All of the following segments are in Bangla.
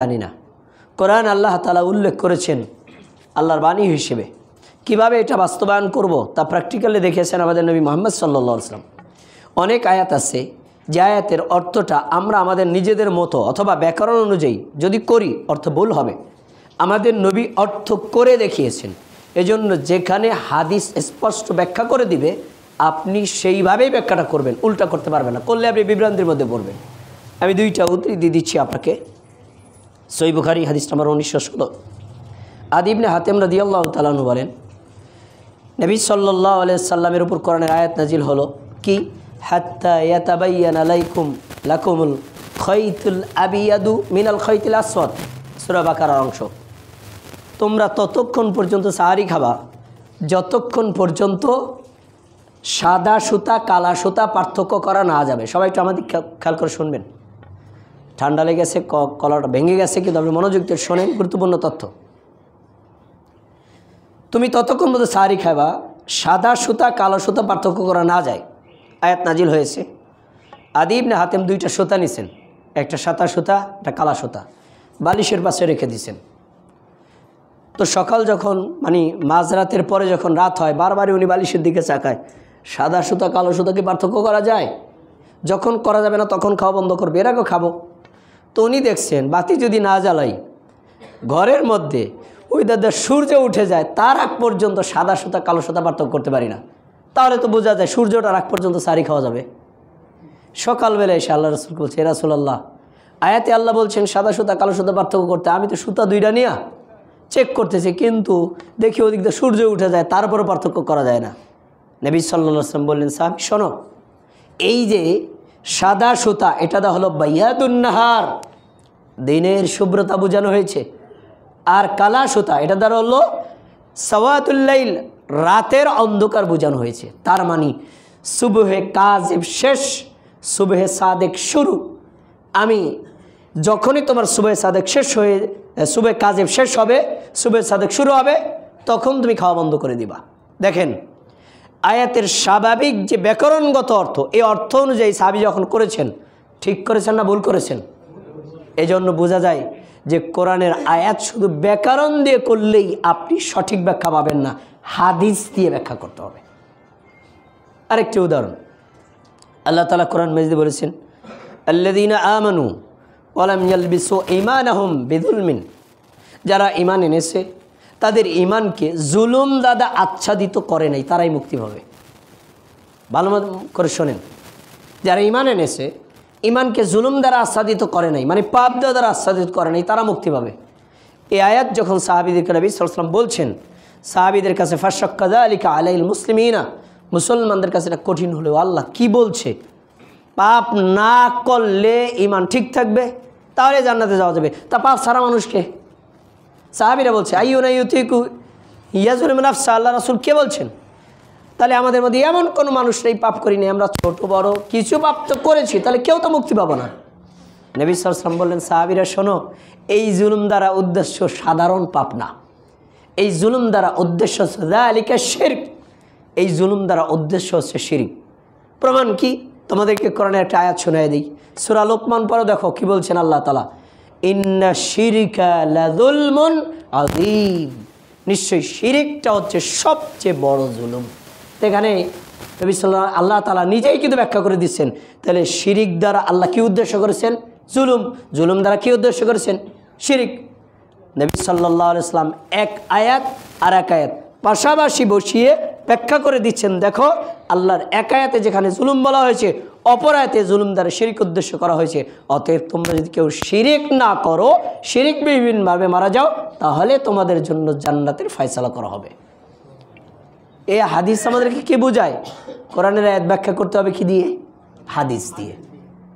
জানি না। কোরআন আল্লাহ তাআলা উল্লেখ করেছেন আল্লাহর বাণী হিসেবে। কিভাবে এটা বাস্তবায়ন করব তা প্র্যাকটিক্যালি দেখেছেন আমাদের নবী মুহাম্মদ সাল্লাল্লাহু আলাইহি ওয়াসাল্লাম। অনেক আয়াত আছে যে আয়াতের অর্থটা আমরা আমাদের নিজেদের মতো অথবা ব্যাকরণ অনুযায়ী যদি করি অর্থ ভুল হবে। আমাদের নবী অর্থ করে দেখিয়েছেন। এজন্য যেখানে হাদিস স্পষ্ট ব্যাখ্যা করে দিবে আপনি সেইভাবেই ব্যাখ্যাটা করবেন, উল্টা করতে পারবেন না। করলে আপনি বিভ্রান্তির মধ্যে পড়বেন। আমি দুইটা উদ্ধৃতি দিচ্ছি আপনাকে। সহিহ বুখারী হাদিস নম্বর 1916। আদি ইবনে হাতেম রাদিয়াল্লাহু তাআলা আনহু বলেন, নবী সাল্লাল্লাহু আলাইহি সাল্লামের উপর কোরআনের আয়াত নাজিল হলো কি, হাত্তা ইয়াতাবায়্যানা লাকুমুল খাইতুল আবিয়াদু মিনাল খাইতিল আসওয়াদ, সূরা বাকারার অংশ। তোমরা ততক্ষণ পর্যন্ত সাহারি খাবা যতক্ষণ পর্যন্ত সাদা সুতা কালা সুতা পার্থক্য করা না যাবে। সবাই একটু আমাদের খেয়াল করে শুনবেন। ঠান্ডা লেগেছে, কলাটা ভেঙে গেছে, কিন্তু আপনি মনোযোগ দিয়ে শোনেন, গুরুত্বপূর্ণ তথ্য। তুমি ততক্ষণ পর্যন্ত সাহারি খাবা সাদা সুতা কালো সুতা পার্থক্য করা না যায়। আয়াত নাজিল হয়েছে। আদি ইবনে হাতেম দুইটা সুতা নিছেন, একটা সাদা সুতা একটা কালা সুতা, বালিশের পাশে রেখে দিয়েছেন। তো সকাল যখন মাঝরাতের পরে যখন রাত হয় বারবারই উনি বালিশের দিকে চাকায়। সাদা সুতা কালো সুতাকে পার্থক্য করা যায়? যখন করা যাবে না তখন খাওয়া বন্ধ করবে, এর আগেও খাবো। তো উনি দেখছেন বাতি যদি না জ্বালাই ঘরের মধ্যে ওই দাদা সূর্য উঠে যায় তার আগ পর্যন্ত সাদা সুতা কালো সুতা পার্থক্য করতে পারি না, তাহলে তো বোঝা যায় সূর্যটার আগ পর্যন্ত সারি খাওয়া যাবে। সকালবেলা এসে আল্লাহ রাসূল বলছে, হে রাসূলুল্লাহ, আয়াতে আল্লাহ বলছেন সাদা সুতা কালো সুতা পার্থক্য করতে, আমি তো সুতা দুইটা নিয়ে চেক করতেছি, কিন্তু দেখি ওদিক দিয়ে সূর্য উঠে যায় তারপরও পার্থক্য করা যায় না। নবী সাল্লাল্লাহু আলাইহি ওয়াসাল্লাম বললেন, সাহাবী শোনো, এই যে সাদা সুতা এটা দা হলো বাইয়াদুন নাহার, দিনের শুভ্রতা বোঝানো হয়েছে। আর কালা সুতা এটা দ্বারা হলো সাওয়াতুল লাইল, রাতের অন্ধকার বোঝানো হয়েছে। তার মানে সুবহে কাযিব শেষ, সুবহে সাদেক শুরু। আমি যখনই তোমার সুবহে সাদেক শেষ হয়ে সুবহে কাযিব শেষ হবে, সুবহে সাদেক শুরু হবে, তখন তুমি খাওয়া বন্ধ করে দিবা। দেখেন আয়াতের স্বাভাবিক যে ব্যাকরণগত অর্থ, এই অর্থ অনুযায়ী সাহাবী যখন করেছেন, ঠিক করেছেন না ভুল করেছেন? এজন্য বোঝা যায় যে কোরআনের আয়াত শুধু ব্যাকরণ দিয়ে করলেই আপনি সঠিক ব্যাখ্যা পাবেন না, হাদিস দিয়ে ব্যাখ্যা করতে হবে। আরেকটি উদাহরণ, আল্লাহ তাআলা কোরআন মাজিদে বলেছেন, আল্লাযীনা আমানু ওয়া লাম ইয়ালবিসু ঈমানাহুম বিযুলমিন, যারা ঈমান এনেছে তাদের ঈমানকে জুলুম দ্বারা আচ্ছাদিত করে নাই, তারাই মুক্তি পাবে। ভালো করে শোনেন, যারা ঈমান এনেছে ঈমানকে জুলুম দ্বারা আচ্ছাদিত করে নাই, পাপ দ্বারা আচ্ছাদিত করে নাই, তারা মুক্তি পাবে। এই আয়াত যখন সাহাবীদেরকে নবী সাল্লাল্লাহু আলাইহি ওয়াসাল্লাম বলছেন, সাহাবীদের কাছে ফাশাক্কা যালিকা আলাইল মুসলিমিনা, মুসলমানদের কাছে এটা কঠিন হলেও আল্লাহ কি বলছে, পাপ না করলে ঈমান ঠিক থাকবে, তাহলে জান্নাতে যাওয়া যাবে। তা পাপ ছাড়া মানুষকে সাহাবীরা বলছে আইয়ুনা ইউতিকু ইয়াজুলিমু নাফসা, আল্লাহ রাসূল কে বলছেন? তাহলে আমাদের মধ্যে এমন কোনো মানুষ নেই পাপ করিনি, আমরা ছোট বড় কিছু পাপ তো করেছি, তাহলে কেউ তো মুক্তি পাবো না। নবী সাল্লাল্লাহু আলাইহি ওয়াসাল্লাম বললেন, সাহাবীরা শোনো, এই জুলুম দ্বারা উদ্দেশ্য সাধারণ পাপ না, এই জুলুম দ্বারা উদ্দেশ্য হচ্ছে যালিকা শিরক, এই জুলুম দ্বারা উদ্দেশ্য হচ্ছে শিরক। প্রমাণ কি? তোমাদেরকে কোরআনের একটা আয়াত শোনায় দিই, সূরা লোকমান পড়ো, দেখো কি বলছেন আল্লাহ তাআলা, ইন্না শিরকা লাযুলমুন আযীম, নিশ্চয়ই শিরকটা হচ্ছে সবচেয়ে বড় জুলুম। এখানে নবী সাল্লাল্লাহু আলাইহি ওয়াসাল্লাম আল্লাহ তাআলা নিজেই কিন্তু ব্যাখ্যা করে দিচ্ছেন, তাহলে শিরক দ্বারা আল্লাহ কি উদ্দেশ্য করেছেন? জুলুম। জুলুম দ্বারা কি উদ্দেশ্য করেছেন? শিরক। নবী সাল্লাল্লাহু আলাইহি ওয়াসাল্লাম এক আয়াত আর এক আয়াত পাশাপাশি বসিয়ে ব্যাখ্যা করে দিচ্ছেন, দেখো আল্লাহর এক আয়াতে যেখানে জুলুম বলা হয়েছে, অপর আয়াতে জুলুম দ্বারা শিরক উদ্দেশ্য করা হয়েছে। অতএব তোমরা যদি কেউ শিরক না করো, শিরকবিহীনভাবে মারা যাও, তাহলে তোমাদের জন্য জান্নাতের ফয়সালা করা হবে। এই হাদিস আমাদেরকে কি বোঝায়? কোরআনের আয়াত ব্যাখ্যা করতে হবে কি দিয়ে? হাদিস দিয়ে।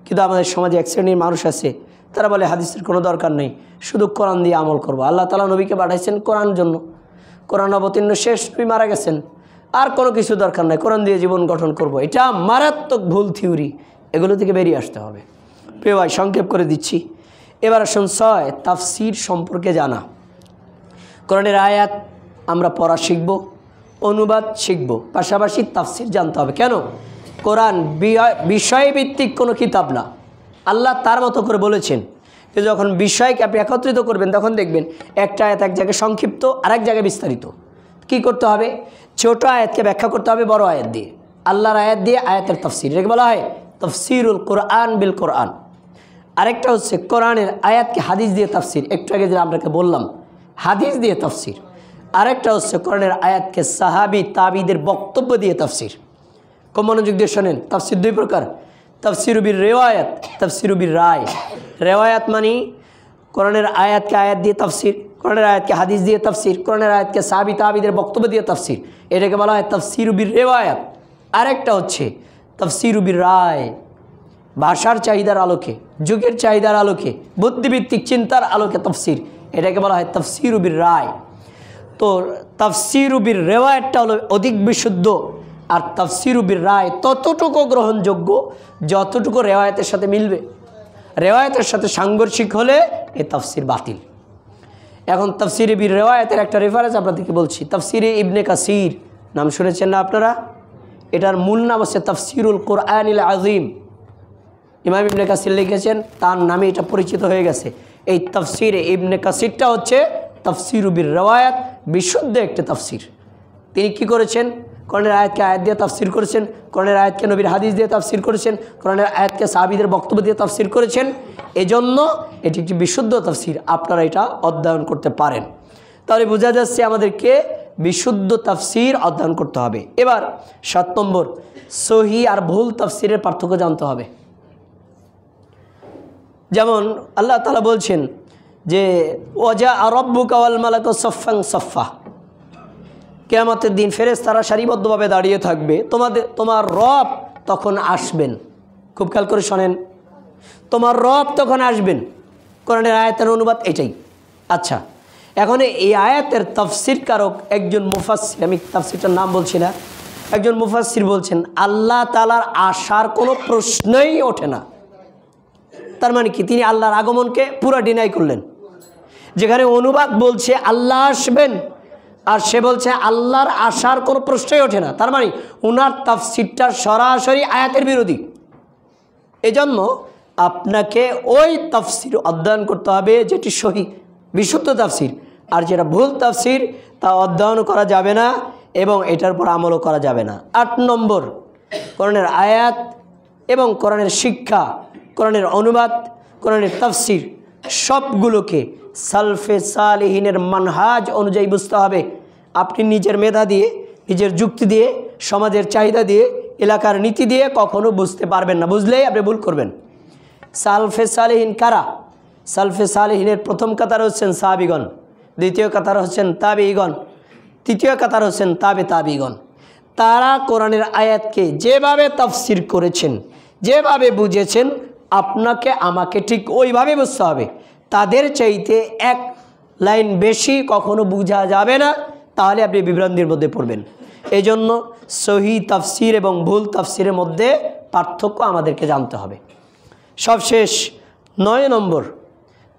কিন্তু আমাদের সমাজে এক শ্রেণীর মানুষ আছে, তারা বলে হাদিসের কোনো দরকার নেই, শুধু কোরআন দিয়ে আমল করবো। আল্লাহ তাআলা নবীকে পাঠাইছেন কোরআন জন্য, কোরআন অবতীর্ণ শেষ, নবী মারা গেছেন, আর কোনো কিছু দরকার নাই, কোরআন দিয়ে জীবন গঠন করব। এটা মারাত্মক ভুল থিওরি, এগুলো থেকে বেরিয়ে আসতে হবে। প্রিয় ভাই, সংক্ষেপ করে দিচ্ছি। এবার আসুন তাফসীর সম্পর্কে জানা। কোরআনের আয়াত আমরা পড়া শিখব, অনুবাদ শিখব, পাশাপাশি তাফসীর জানতে হবে। কেন? কোরআন বিষয়ভিত্তিক কোনো কিতাব না, আল্লাহ তার মতো করে বলেছেন। তো যখন বিষয়কে আপনি একত্রিত করবেন তখন দেখবেন একটা আয়াত এক জায়গায় সংক্ষিপ্ত আর এক জায়গায় বিস্তারিত। কি করতে হবে? ছোট আয়াতকে ব্যাখ্যা করতে হবে বড় আয়াত দিয়ে, আল্লাহর আয়াত দিয়ে আয়াতের তাফসীর, এটাকে বলা হয় তাফসীরুল কোরআন বিল কোরআন। আরেকটা হচ্ছে কোরআনের আয়াতকে হাদিস দিয়ে তাফসীর, একটু আগে যে আপনাকে বললাম হাদিস দিয়ে তাফসীর। আরেকটা হচ্ছে কোরআনের আয়াতকে সাহাবী তাবিদের বক্তব্য দিয়ে তাফসীর। খুব মনোযোগ দিয়ে শোনেন, তাফসীর দুই প্রকার, তাফসীরু বির রিওয়ায়াত, তাফসীরু বির রায়। রিওয়ায়াত মানে কোরআনের আয়াতকে আয়াত দিয়ে তাফসীর, কোরআনের আয়াতকে হাদিস দিয়ে তাফসীর, কোরআনের আয়াতকে সাহাবী তাবিদের বক্তব্য দিয়ে তাফসীর, এটাকে বলা হয় তাফসীরু বির রিওয়ায়াত। আরেকটা হচ্ছে তাফসীরু বির রায়, ভাষার চাহিদার আলোকে, যুগের চাহিদার আলোকে, বুদ্ধিভিত্তিক চিন্তার আলোকে তাফসীর, এটাকে বলা হয় তাফসীরু বির রায়। তো তাফসীরু বির রিওয়ায়াতটা হলো অধিক বিশুদ্ধ, আর তাফসীরু বির রায় ততটুকু গ্রহণযোগ্য যতটুকু রিওয়ায়াতের সাথে মিলবে। রিওয়ায়াতের সাথে সাংঘর্ষিক হলে এই তাফসীর বাতিল। এখন তাফসীরে বির রিওয়ায়াতের একটা রেফারেন্স আপনাদেরকে বলছি, তাফসীরে ইবনে কাসির, নাম শুনেছেন না আপনারা? এটার মূল নাম হচ্ছে তাফসীরুল কোরআনিল আযীম। ইমাম ইবনে কাসির লিখেছেন, তার নামে এটা পরিচিত হয়ে গেছে। এই তাফসীরে ইবনে কাসিরটা হচ্ছে তাফসীরু বির রিওয়ায়াত, বিশুদ্ধ একটা তাফসীর। তিনি কি করেছেন? কোরআনের আয়াতকে আয়াত দিয়ে তাফসীর করেছেন, কোরআনের আয়াতকে নবীর হাদিস দিয়ে তাফসীর করেছেন, কোরআনের আয়াতকে সাহাবীদের বক্তব্য দিয়ে তাফসীর করেছেন। এজন্য এটি একটি বিশুদ্ধ তাফসীর, আপনারা এটা অধ্যয়ন করতে পারেন। তাহলে বোঝা যাচ্ছে আমাদেরকে বিশুদ্ধ তাফসীর অধ্যয়ন করতে হবে। এবার ৭ নম্বর, সহি আর ভুল তাফসীরের পার্থক্য জানতে হবে। যেমন আল্লাহ তাআলা বলছেন যে ওয়াজা রাব্বুকা ওয়াল মালাকু সাফফান সাফফা, কিয়ামতের দিন ফেরেশতারা সারিবদ্ধভাবে দাঁড়িয়ে থাকবে, তোমার রব তখন আসবেন। খুব খেয়াল করে শোনেন, তোমার রব তখন আসবেন। কোরআনের আয়াতের অনুবাদ এটাই। আচ্ছা, এখন এই আয়াতের তাফসীর কারক একজন মুফাসসির, আমি তাফসীরটার নাম বলছি না, একজন মুফাসসির বলছেন আল্লাহ তাআলার আসার কোনো প্রশ্নই ওঠে না। তার মানে কি? তিনি আল্লাহর আগমনকে পুরো ডিনাই করলেন। যেখানে অনুবাদ বলছে আল্লাহ আসবেন আর সে বলছে আল্লাহর আসার কোনো প্রশ্নই ওঠে না, তার মানে ওনার তাফসীরটা সরাসরি আয়াতের বিরোধী। এজন্য আপনাকে ওই তাফসীর অধ্যয়ন করতে হবে যেটি সহি বিশুদ্ধ তাফসীর, আর যেটা ভুল তাফসীর তা অধ্যয়ন করা যাবে না এবং এটার উপর আমলও করা যাবে না। ৮ নম্বর, কোরআনের আয়াত এবং কোরআনের শিক্ষা, কোরআনের অনুবাদ, কোরআনের তাফসীর সবগুলোকে সালফে সালেহিনের মানহাজ অনুযায়ী বুঝতে হবে। আপনি নিজের মেধা দিয়ে, নিজের যুক্তি দিয়ে, সমাজের চাহিদা দিয়ে, এলাকার নীতি দিয়ে কখনো বুঝতে পারবেন না, বুঝলেই আপনি ভুল করবেন। সালফে সালেহিন কারা? সালফে সালেহিনের প্রথম কাতার হচ্ছেন সাহাবীগণ, দ্বিতীয় কাতার হচ্ছেন তাবিঈগণ, তৃতীয় কাতার হচ্ছেন তাবিঈগণ। তারা কোরআনের আয়াতকে যেভাবে তাফসীর করেছেন, যেভাবে বুঝেছেন, আপনাকে আমাকে ঠিক ওইভাবে বুঝতে হবে। তাদের চাইতে এক লাইন বেশি কখনো বোঝা যাবে না, তাহলে আপনি বিভ্রান্তির মধ্যে পড়বেন। এই জন্য সহি তাফসীর এবং ভুল তাফসীরের মধ্যে পার্থক্য আমাদেরকে জানতে হবে। সবশেষ ৯ নম্বর,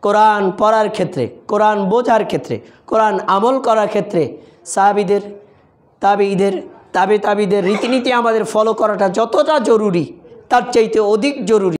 কোরআন পড়ার ক্ষেত্রে, কোরআন বোঝার ক্ষেত্রে, কোরআন আমল করার ক্ষেত্রে সাহাবীদের, তাবিঈদের, তাবিদের রীতিনীতি আমাদের ফলো করাটা যতটা জরুরি তার চাইতে অধিক জরুরি